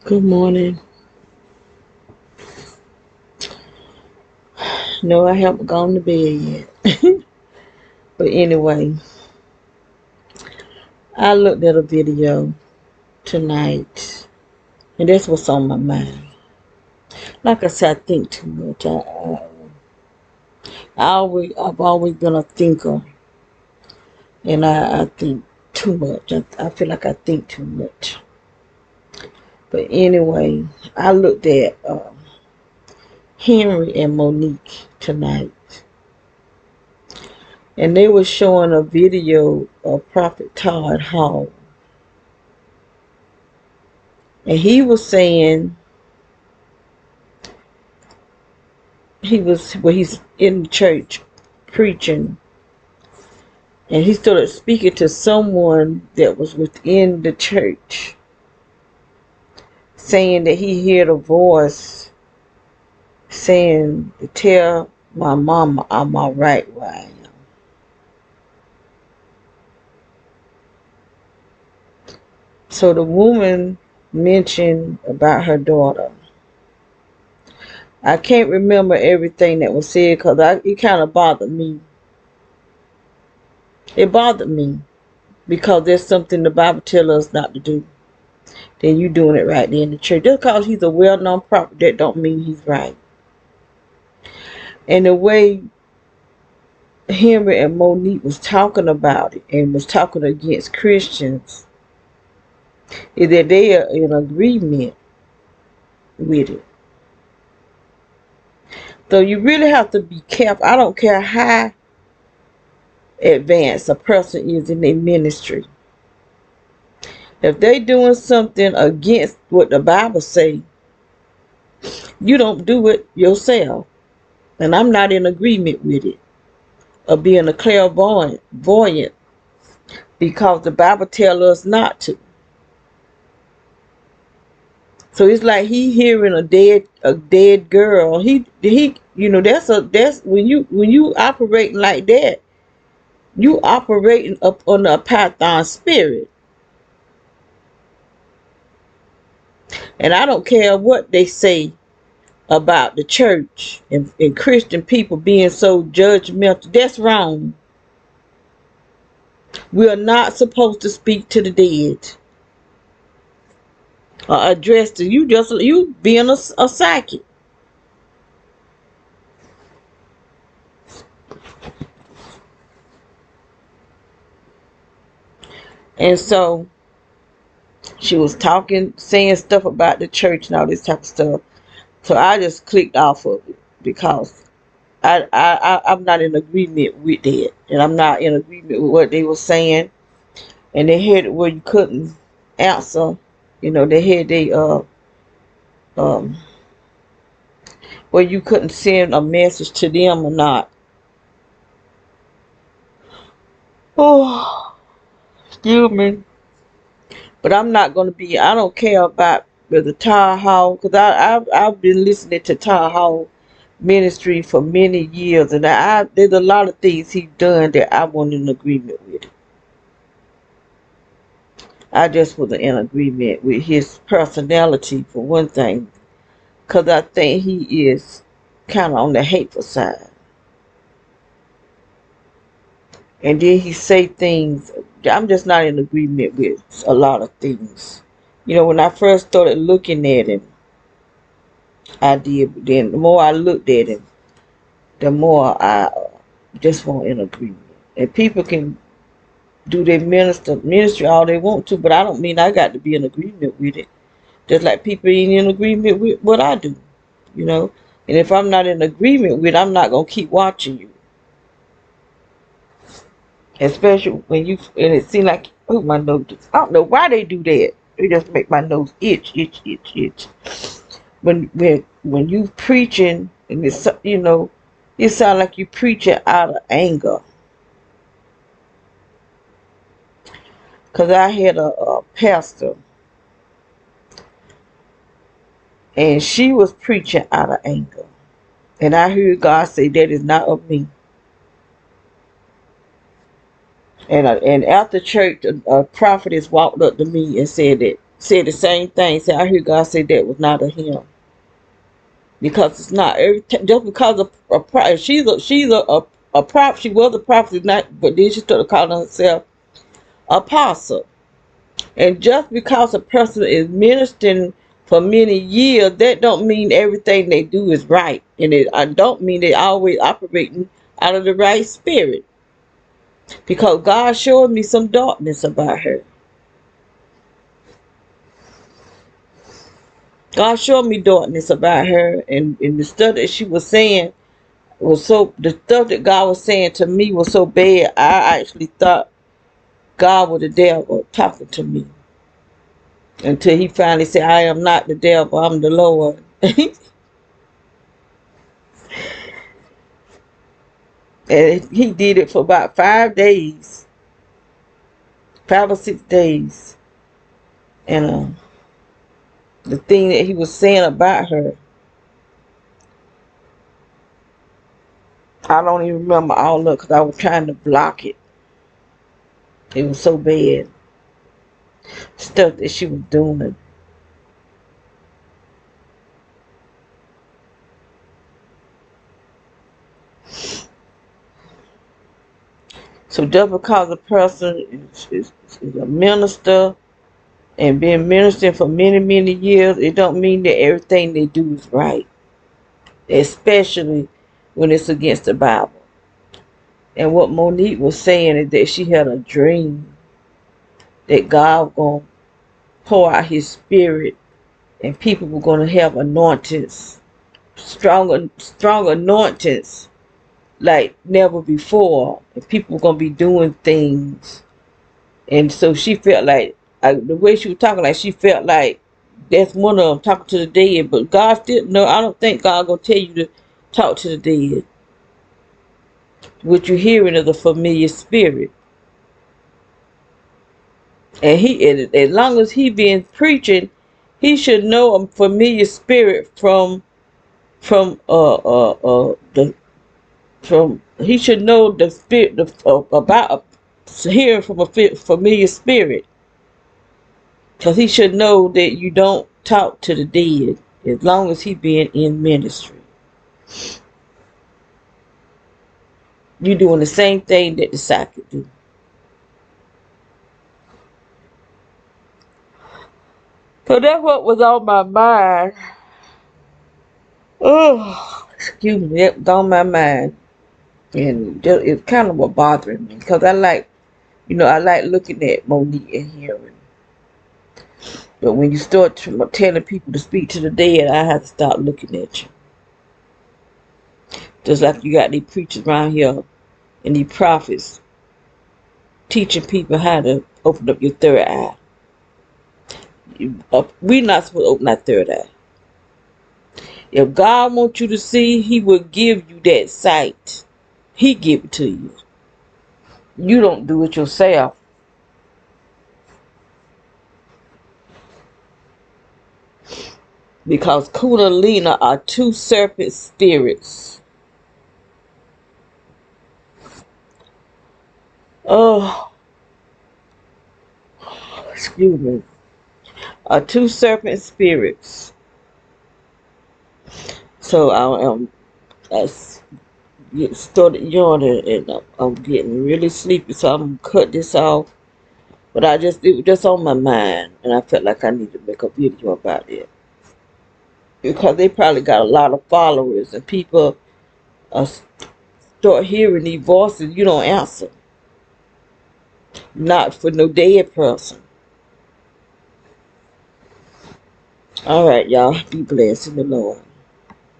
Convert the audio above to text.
Good morning. No, I haven't gone to bed yet. But anyway, I looked at a video tonight, and that's what's on my mind. Like I said, I think too much. I've always been a thinker, and I think too much. I feel like I think too much. But anyway, I looked at Henry and Monique tonight, and they were showing a video of Prophet Todd Hall. And he was saying he's in church preaching, and he started speaking to someone that was within the church, saying that he heard a voice saying to tell my mama I'm all right where I am. So the woman mentioned about her daughter. I can't remember everything that was said because it kind of bothered me. It bothered me because there's something the Bible tells us not to do. Then you doing it right there in the church. Just because he's a well-known prophet, that don't mean he's right. And the way Henry and Monique was talking about it and was talking against Christians is that they are in agreement with it. So you really have to be careful. I don't care how advanced a person is in their ministry. If they doing something against what the Bible say, you don't do it yourself. And I'm not in agreement with it. Of being a clairvoyant because the Bible tells us not to. So it's like he hearing a dead girl. He that's when you operating like that, you operating up on a Python spirit. And I don't care what they say about the church and Christian people being so judgmental. That's wrong. We are not supposed to speak to the dead or address to you. You being a psychic. And so she was talking, saying stuff about the church and all this type of stuff. So I just clicked off of it because I'm not in agreement with that, and I'm not in agreement with what they were saying. And they had it where you couldn't answer. They had um where you couldn't send a message to them or not. Oh, excuse me. But I'm not gonna be. I don't care about the Tar Hall because I've been listening to Tar Hall ministry for many years, and there's a lot of things he's done that I wasn't in agreement with. I just wasn't in agreement with his personality for one thing, because I think he is kind of on the hateful side, and then he say things. I'm just not in agreement with a lot of things. When I first started looking at him, I did. But then the more I looked at him, the more I just want in agreement. And people can do their ministry all they want to, but I don't mean I got to be in agreement with it. Just like people ain't in agreement with what I do, you know. And if I'm not in agreement with it, I'm not gonna keep watching you. Especially when and it seems like, oh, my nose. I don't know why they do that. They just make my nose itch, itch, itch, itch. When you preaching and it's it sound like you preaching out of anger. Cause I had a pastor, and she was preaching out of anger, and I heard God say that is not of me. And after church, a prophetess walked up to me and said that said the same thing. Said, I hear God say that was not of him. Because it's not every just because of a prophet. She's a prophet. She was a prophet, not, but then she started calling herself apostle. And just because a person is ministering for many years, that don't mean everything they do is right, and I don't mean they always operating out of the right spirit. Because God showed me some darkness about her. God showed me darkness about her, and the stuff that she was saying was so. The stuff that God was saying to me was so bad. I actually thought God was the devil talking to me. Until He finally said, "I am not the devil. I'm the Lord." And He did it for about 5 days, 5 or 6 days, and the thing that He was saying about her, I don't even remember all of it because I was trying to block it. It was so bad. Stuff that she was doing. So just because a person is a minister and been ministering for many, many years, it don't mean that everything they do is right. Especially when it's against the Bible. And what Monique was saying is that she had a dream that God was going to pour out His Spirit and people were going to have anointings, strong anointings like never before. And people were going to be doing things. And so she felt like, the way she was talking, like she felt like that's one of them talking to the dead. But God still, no, I don't think God going to tell you to talk to the dead. What you're hearing is a familiar spirit. And as long as he been preaching, he should know a familiar spirit the from he should know the spirit about hearing from a familiar spirit, because he should know that you don't talk to the dead as long as he been in ministry. You doing the same thing that the disciples do. So that's what was on my mind. Oh, excuse me, that was on my mind. And it kind of was bothering me because I like looking at Monique and hearing. But when you start telling people to speak to the dead, I have to stop looking at you. Just like you got these preachers around here and these prophets teaching people how to open up your third eye. We're not supposed to open that third eye. If God wants you to see, He will give you that sight. He give it to you. You don't do it yourself. Because Kundalini are two serpent spirits. Oh, excuse me. Are two serpent spirits. So I started yawning and I'm getting really sleepy. So I'm gonna cut this off. But it was just on my mind, and I felt like I need to make a video about it because they probably got a lot of followers and people start hearing these voices. You don't answer. Not for no dead person. All right, y'all. Be blessed in the Lord.